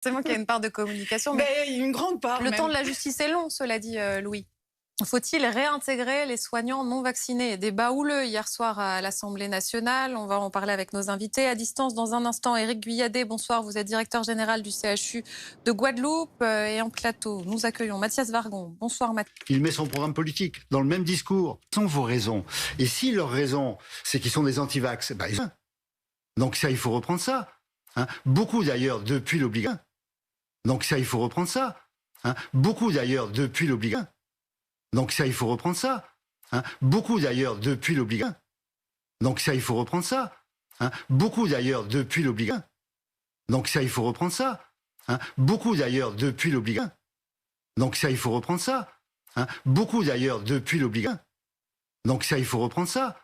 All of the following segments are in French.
Forcément qu'il y a une part de communication, mais Une grande part le même. temps de la justice est long, cela dit, Louis. Faut-il réintégrer les soignants non vaccinés? Débat houleux hier soir à l'Assemblée nationale. On va en parler avec nos invités à distance dans un instant. Éric Guyadet, bonsoir. Vous êtes directeur général du CHU de Guadeloupe. Et en plateau, nous accueillons Mathias Vargon. Bonsoir Mathias. Il met son programme politique dans le même discours. Quelles sont vos raisons? Et si leur raison, c'est qu'ils sont des anti-vax, donc ça, il faut reprendre ça. Beaucoup d'ailleurs, depuis l'obligation. Donc ça, il faut reprendre ça. Beaucoup d'ailleurs, depuis l'obligation. Donc ça, il faut reprendre ça. Beaucoup d'ailleurs, depuis l'obligation. Donc ça, il faut reprendre ça. Beaucoup d'ailleurs, depuis l'obligation. Donc ça, il faut reprendre ça. Beaucoup d'ailleurs, depuis l'obligation. Donc ça, il faut reprendre ça. Beaucoup d'ailleurs, depuis l'obligation. Donc ça, il faut reprendre ça.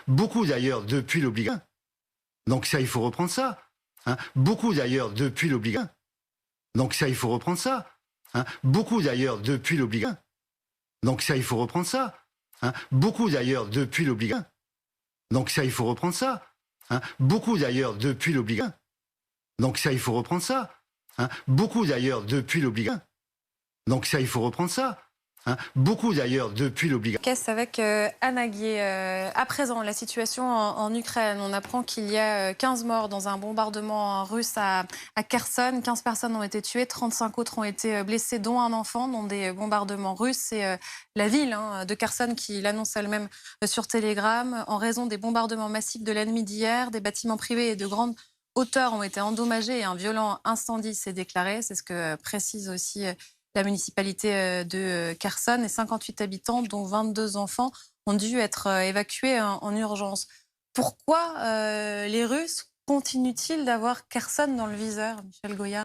Beaucoup d'ailleurs, depuis l'obligation. Donc ça, il faut reprendre ça. Beaucoup d'ailleurs, depuis l'obligation. Donc ça, il faut reprendre ça. Beaucoup d'ailleurs, depuis l'obligation. Donc ça, il faut reprendre ça. Beaucoup d'ailleurs, depuis l'obligation. Donc ça, il faut reprendre ça. Beaucoup d'ailleurs, depuis l'obligation. Donc ça, il faut reprendre ça. Beaucoup d'ailleurs, depuis l'obligation. Donc ça, il faut reprendre ça. Beaucoup d'ailleurs, depuis l'obligation. Qu'est-ce avec Anna Guier. À présent, la situation en Ukraine. On apprend qu'il y a 15 morts dans un bombardement russe à Kherson. 15 personnes ont été tuées, 35 autres ont été blessées, dont un enfant, dans des bombardements russes. C'est la ville de Kherson qui l'annonce elle-même sur Telegram. En raison des bombardements massifs de l'ennemi d'hier, des bâtiments privés et de grandes hauteurs ont été endommagés et un violent incendie s'est déclaré. C'est ce que précise aussi la municipalité de Kherson, et 58 habitants, dont 22 enfants, ont dû être évacués en urgence. Pourquoi les Russes continuent-ils d'avoir Kherson dans le viseur, Michel Goya?